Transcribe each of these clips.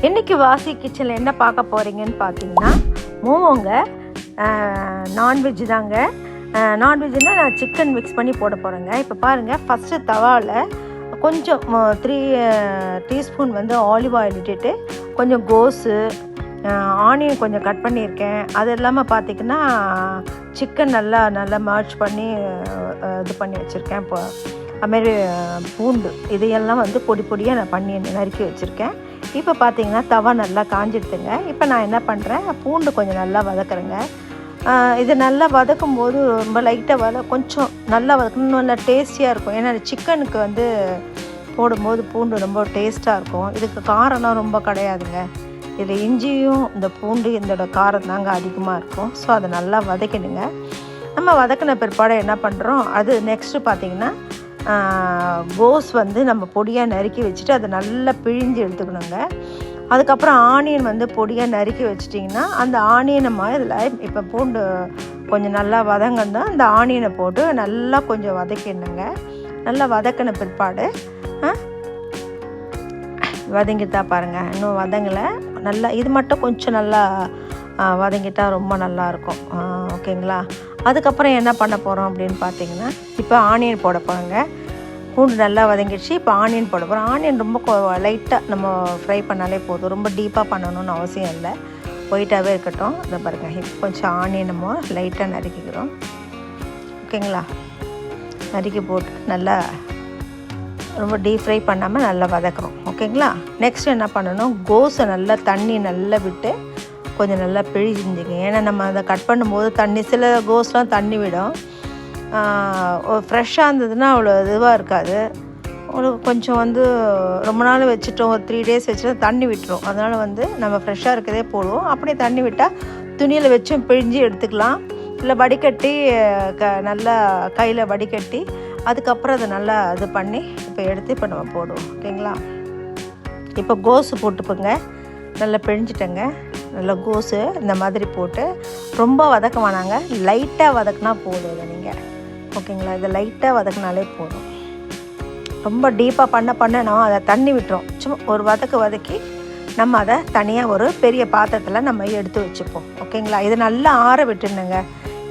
இன்றைக்கி வாசி கிச்சனில் என்ன பார்க்க போகிறீங்கன்னு பார்த்தீங்கன்னா, மோமோங்க. நான்வெஜ் தாங்க. நான்வெஜ்னால் நான் சிக்கன் மிக்ஸ் பண்ணி போட போகிறேங்க. இப்போ பாருங்கள், ஃபஸ்ட்டு தவாவில் கொஞ்சம் 3 டீஸ்பூன் ஆலிவ் ஆயில் இட்டுட்டு, கொஞ்சம் கோஸு, ஆனியன் கொஞ்சம் கட் பண்ணியிருக்கேன். அது இல்லாமல் பார்த்திங்கன்னா சிக்கன் நல்லா மர்ச் பண்ணி இது பண்ணி வச்சுருக்கேன். இப்போ அதுமாரி பூண்டு இதையெல்லாம் பொடி பொடியாக நான் பண்ணி நறுக்கி வச்சுருக்கேன். இப்போ பார்த்தீங்கன்னா தவா நல்லா காஞ்சிடுதுங்க. இப்போ நான் என்ன பண்ணுறேன், பூண்டு கொஞ்சம் நல்லா வதக்குறேங்க. இது நல்லா வதக்கும் போது ரொம்ப லைட்டாக கொஞ்சம் நல்லா வதக்கணும், நல்லா டேஸ்டியாக இருக்கும். ஏன்னா சிக்கனுக்கு போடும்போது பூண்டு ரொம்ப டேஸ்ட்டாக இருக்கும். இதுக்கு காரம்லாம் ரொம்ப கிடையாதுங்க. இதில் இஞ்சியும் இந்த பூண்டு இதோட காரம் தாங்க அதிகமாக இருக்கும். ஸோ அதை நல்லா வதக்கணுங்க. நம்ம வதக்கின பிற்பாடு என்ன பண்ணுறோம், அது நெக்ஸ்ட்டு பார்த்திங்கன்னா கோஸ் நம்ம பொடியாக நறுக்கி வச்சுட்டு அதை நல்லா பிழிஞ்சு எடுத்துக்கணுங்க. அதுக்கப்புறம் ஆனியன் பொடியாக நறுக்கி வச்சிட்டிங்கன்னா அந்த ஆனியனை இதில் இப்போ பூண்டு கொஞ்சம் நல்லா வதங்கன்னா அந்த ஆனியனை போட்டு நல்லா கொஞ்சம் வதக்கிடணுங்க. நல்லா வதக்கின பிற்பாடு வதங்கிட்டா பாருங்கள், இன்னும் வதங்கலை, நல்லா இது மட்டும் கொஞ்சம் நல்லா வதங்கிட்டால் ரொம்ப நல்லாயிருக்கும். ஓகேங்களா? அதுக்கப்புறம் என்ன பண்ண போகிறோம் அப்படின்னு பார்த்தீங்கன்னா, இப்போ ஆனியன் போட போகிறோங்க. பூண்டு நல்லா வதங்கிடுச்சு. இப்போ ஆனியன் போட போகிறோம். ஆனியன் ரொம்ப லைட்டாக நம்ம ஃப்ரை பண்ணாலே போதும், ரொம்ப டீப்பாக பண்ணணும்னு அவசியம் இல்லை. ஒயிட்டாகவே இருக்கட்டும். இதை பாருங்கள், இப்போ கொஞ்சம் ஆனியன் நம்ம லைட்டாக நறுக்கிக்கிறோம். ஓகேங்களா? நறுக்கி போட்டு நல்லா ரொம்ப டீப் ஃப்ரை பண்ணாமல் நல்லா வதக்குறோம். ஓகேங்களா? நெக்ஸ்ட் என்ன பண்ணணும், கோஸை நல்லா தண்ணி நல்லா விட்டு கொஞ்சம் நல்லா பிழிஞ்சிங்க. ஏன்னா நம்ம அதை கட் பண்ணும்போது தண்ணி, சில கோஸ்லாம் தண்ணி விடும். ஃப்ரெஷ்ஷாக இருந்ததுன்னா அவ்வளோ இதுவாக இருக்காது. உங்களுக்கு கொஞ்சம் ரொம்ப நாள் வச்சுட்டோம், ஒரு 3 days வச்சுட்டு தண்ணி விட்டுரும். அதனால் நம்ம ஃப்ரெஷ்ஷாக இருக்கதே போடுவோம். அப்படியே தண்ணி விட்டால் துணியில் வச்சும் பிழிஞ்சு எடுத்துக்கலாம். இல்லை வடிகட்டி நல்லா கையில் வடிகட்டி அதுக்கப்புறம் அதை நல்லா இது பண்ணி இப்போ எடுத்து இப்போ நம்ம போடுவோம். ஓகேங்களா? இப்போ கோஸு போட்டுப்போங்க. நல்லா பிழிஞ்சிட்டேங்க. நல்லா கோஸு இந்த மாதிரி போட்டு ரொம்ப வதக்க வேணாங்க, லைட்டாக வதக்குனா போதும். இதை நீங்கள் ஓகேங்களா? இதை லைட்டாக வதக்குனாலே போதும். ரொம்ப டீப்பாக பண்ணணும், அதை தண்ணி விட்டுரும். சும்மா ஒரு வதக்கி நம்ம அதை தனியாக ஒரு பெரிய பாத்திரத்தில் நம்ம எடுத்து வச்சுப்போம். ஓகேங்களா? இதை நல்லா ஆற விட்டுணுங்க.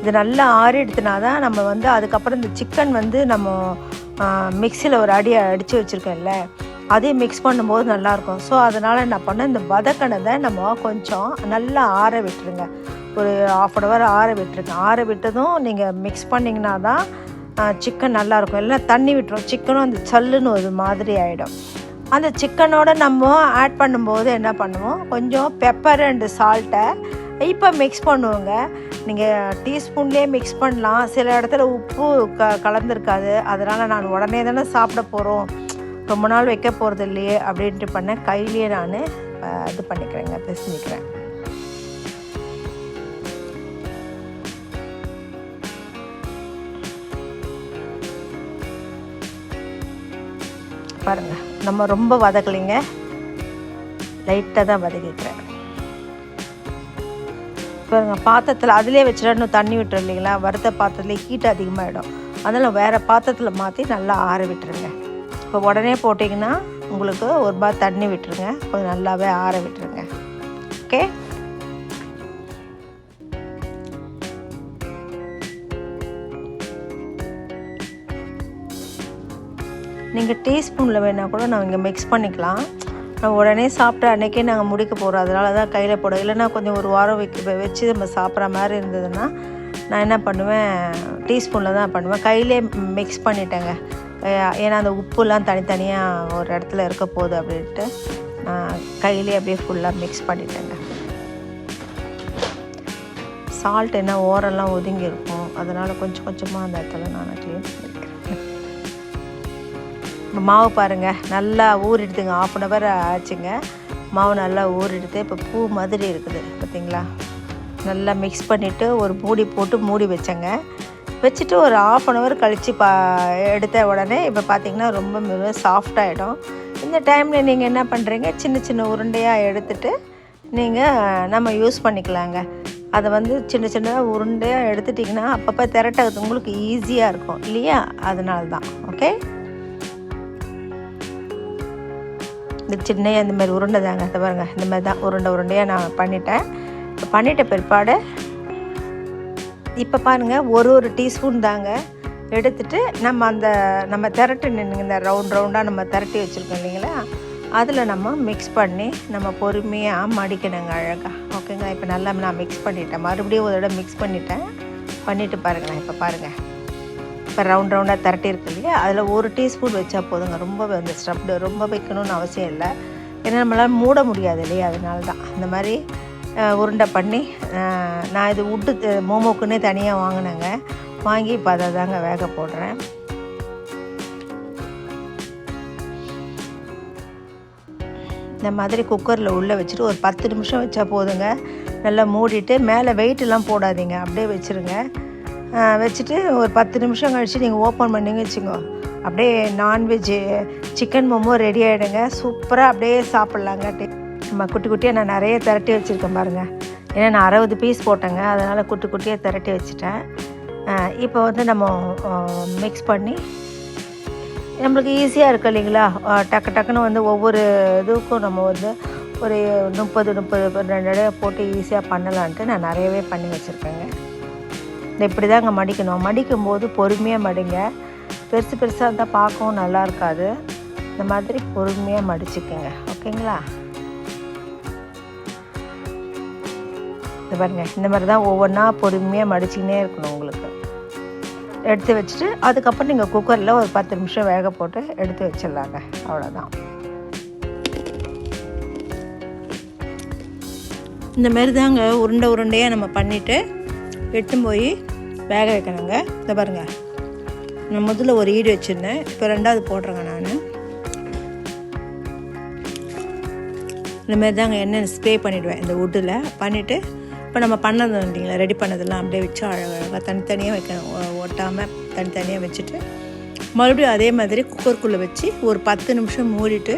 இது நல்லா ஆறி எடுத்துனா தான் நம்ம அதுக்கப்புறம் இந்த சிக்கன் நம்ம மிக்சியில் ஒரு அடித்து வச்சுருக்கேன்ல, அதையும் மிக்ஸ் பண்ணும்போது நல்லாயிருக்கும். ஸோ அதனால் என்ன பண்ணேன், இந்த வதக்கினதை நம்ம கொஞ்சம் நல்லா ஆற விட்டுருங்க. ஒரு 1/2 hour ஆற விட்டுருங்க. ஆற விட்டதும் நீங்கள் மிக்ஸ் பண்ணிங்கன்னா தான் சிக்கன் நல்லாயிருக்கும். இல்லைன்னா தண்ணி விட்டுரும், சிக்கனும் அந்த சல்லுன்னு ஒரு மாதிரி ஆகிடும். அந்த சிக்கனோடு நம்ம ஆட் பண்ணும்போது என்ன பண்ணுவோம், கொஞ்சம் பெப்பர் அண்டு சால்ட்டை இப்போ மிக்ஸ் பண்ணுவோங்க. நீங்கள் டீஸ்பூன்லேயே மிக்ஸ் பண்ணலாம். சில இடத்துல உப்பு கலந்துருக்காது. அதனால் நான் உடனே தானே சாப்பிட போகிறோம், ரொம்ப நாள் வைக்க போகிறது இல்லையே அப்படின்ட்டு பண்ணேன். கையிலேயே நான் இது பண்ணிக்கிறேங்க, பிசைஞ்சிக்கிறேன். பாருங்கள், நம்ம ரொம்ப வதக்கலைங்க, லைட்டாக தான் வதக்கிக்கிறேன். பாருங்கள், பாத்திரத்தில் அதிலே வச்சுட்டா இன்னும் தண்ணி விட்டுரும் இல்லைங்களா? வறுத்த பாத்திரத்துலேயே ஹீட் அதிகமாகிடும். அதனால் வேறு பாத்திரத்தில் மாற்றி நல்லா ஆற விட்டுருங்க. இப்போ உடனே போட்டிங்கன்னா உங்களுக்கு ஒரு பாத் தண்ணி விட்டுருங்க, கொஞ்சம் நல்லாவே ஆற விட்டுருங்க. ஓகே? நீங்கள் டீஸ்பூனில் வேணால் கூட நான் இங்கே மிக்ஸ் பண்ணிக்கலாம். நம்ம உடனே சாப்பிட்டு அன்றைக்கே நாங்கள் முடிக்க போகிறோம், அதனால தான் கையில் போட. இல்லைன்னா கொஞ்சம் ஒரு வாரம் வச்சு நம்ம சாப்பிட்ற மாதிரி இருந்ததுன்னா நான் என்ன பண்ணுவேன், டீஸ்பூனில் தான் பண்ணுவேன். கையிலே மிக்ஸ் பண்ணிட்டேங்க. ஏன்னா அந்த உப்புலாம் தனித்தனியாக ஒரு இடத்துல இருக்க போகுது அப்படின்ட்டு கையிலே அப்படியே ஃபுல்லாக மிக்ஸ் பண்ணிட்டேங்க. சால்ட் என்ன ஓரெல்லாம் ஒதுங்கி இருக்கும், அதனால் கொஞ்சம் கொஞ்சமாக அந்த இடத்துல நான் க்ளீன் பண்ணிக்கிறேன். மாவு பாருங்கள், நல்லா ஊறிடுதுங்க. 1/2 hour ஆச்சுங்க. மாவு நல்லா ஊறிடுது. இப்போ பூ மாதிரி இருக்குது பார்த்திங்களா? நல்லா மிக்ஸ் பண்ணிவிட்டு ஒரு மூடி போட்டு மூடி வச்சேங்க. வச்சுட்டு ஒரு 1/2 hour கழித்து எடுத்த உடனே இப்போ பார்த்திங்கன்னா ரொம்ப சாஃப்டாகிடும். இந்த டைமில் நீங்கள் என்ன பண்ணுறீங்க, சின்ன சின்ன உருண்டையாக எடுத்துகிட்டு நம்ம யூஸ் பண்ணிக்கலாங்க. அதை சின்ன சின்னதாக உருண்டையாக எடுத்துட்டிங்கன்னா அப்பப்போ திரட்டுறது உங்களுக்கு ஈஸியாக இருக்கும் இல்லையா? அதனால தான். ஓகே? இந்த சின்ன இந்த மாதிரி உருண்டை தாங்க, அதை பாருங்கள், இந்த மாதிரி தான் உருண்டையாக நான் பண்ணிட்டேன். இப்போ பண்ணிட்ட பிற்பாடு இப்போ பாருங்கள், ஒரு டீஸ்பூன் தாங்க எடுத்துகிட்டு நம்ம திரட்டு நின்றுங்க, இந்த ரவுண்டாக நம்ம திரட்டி வச்சுருக்கோம் இல்லைங்களா, அதில் நம்ம மிக்ஸ் பண்ணி நம்ம பொறுமையாக மடிக்கணுங்க அழகாக. ஓகேங்களா, இப்போ நல்லா நான் மிக்ஸ் பண்ணிட்டேன், மறுபடியும் ஒரு தடவை மிக்ஸ் பண்ணிவிட்டு பாருங்களேன். இப்போ பாருங்கள், இப்போ ரவுண்டாக திரட்டி இருக்கு இல்லையா, அதில் 1 டீஸ்பூன் வச்சா போதுங்க. ரொம்ப வந்து ஸ்டப்டு ரொம்ப வைக்கணும்னு அவசியம் இல்லை, ஏன்னா நம்மளால் மூட முடியாது இல்லையா, அதனால தான் இந்த மாதிரி உருண்டை பண்ணி நான் இது உட்டு மோமோக்குன்னே தனியாக வாங்கினேங்க. வாங்கி இப்போ அதை தாங்க வேக போடுறேன். இந்த மாதிரி குக்கரில் உள்ளே வச்சுட்டு ஒரு 10 நிமிஷம் வச்சா போதுங்க. நல்லா மூடிட்டு மேலே வெயிட்டெல்லாம் போடாதீங்க, அப்படியே வச்சுருங்க. வச்சுட்டு ஒரு 10 நிமிஷம் கழித்து நீங்கள் ஓப்பன் பண்ணிங்க வச்சுக்கோ, அப்படியே நான்வெஜ்ஜு சிக்கன் மோமோ ரெடி ஆகிடுங்க. சூப்பராக அப்படியே சாப்பிட்லாங்க. நம்ம குட்டி குட்டியாக நான் நிறைய திரட்டி வச்சுருக்கேன் பாருங்கள், ஏன்னா நான் 60 பீஸ் போட்டேங்க, அதனால் குட்டி குட்டியாக திரட்டி வச்சுட்டேன். இப்போ வந்து நம்ம மிக்ஸ் பண்ணி நம்மளுக்கு ஈஸியாக இருக்குது இல்லைங்களா, டக்குன்னு வந்து ஒவ்வொரு இதுக்கும் நம்ம வந்து ஒரு 30-32 போட்டு ஈஸியாக பண்ணலான்ட்டு நான் நிறையவே பண்ணி வச்சுருக்கேங்க. இப்படி தாங்க மடிக்கணும். மடிக்கும்போது பொறுமையாக மடிங்க, பெருசாக இருந்தால் பார்க்கவும் நல்லா இருக்காது. இந்த மாதிரி பொறுமையாக மடிச்சுக்கோங்க. ஓகேங்களா, இது பாருங்கள், இந்த மாதிரி தான் ஒவ்வொன்றா பொறுமையாக மடிச்சுக்கினே இருக்கணும். உங்களுக்கு எடுத்து வச்சுட்டு அதுக்கப்புறம் நீங்கள் குக்கரில் ஒரு 10 நிமிஷம் வேக போட்டு எடுத்து வச்சிடலாங்க. அவ்வளோதான். இந்த மாதிரி தாங்க உருண்டையாக நம்ம பண்ணிவிட்டு எடுத்து போய் வேக வைக்கணுங்க. இதை பாருங்கள், நான் முதல்ல ஒரு ஈடு வச்சுருந்தேன், இப்போ 2வது போடுறேங்க நான். இந்த மாதிரி தாங்க எண்ணெய் ஸ்ப்ரே பண்ணிவிடுவேன் இந்த வுட்டில். பண்ணிவிட்டு இப்போ நம்ம பண்ணது இல்லைங்களா, ரெடி பண்ணதெல்லாம் அப்படியே வச்சு அழகாக தனித்தனியாக வைக்கணும், ஒட்டாமல் தனித்தனியாக வச்சுட்டு மறுபடியும் அதே மாதிரி குக்கருக்குள்ளே வச்சு ஒரு 10 நிமிஷம் மூடிட்டு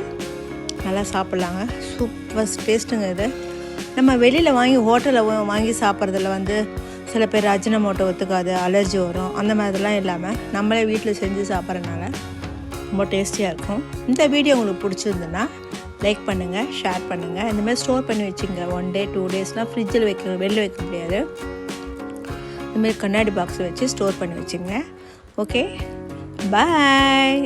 நல்லா சாப்பிட்லாங்க. சூப்பர் டேஸ்ட்டுங்க இது. நம்ம வெளியில் ஹோட்டலில் வாங்கி சாப்பிட்றதுல வந்து சில பேர் அஜினமோட்டோ ஒத்துக்காது, அலர்ஜி வரும், அந்த மாதிரிலாம் இல்லாமல் நம்மளே வீட்டில் செஞ்சு சாப்பிட்றதுனால ரொம்ப டேஸ்டியாக இருக்கும். இந்த வீடியோ உங்களுக்கு பிடிச்சிருந்துன்னா லைக் பண்ணுங்கள், ஷேர் பண்ணுங்கள். இந்தமாதிரி ஸ்டோர் பண்ணி வச்சுங்க. 1 day 2 daysலாம் ஃப்ரிட்ஜில் வெளில வைக்க முடியாது. இந்தமாதிரி கண்ணாடி பாக்ஸில் வச்சு ஸ்டோர் பண்ணி வச்சுங்க. ஓகே, பாய்.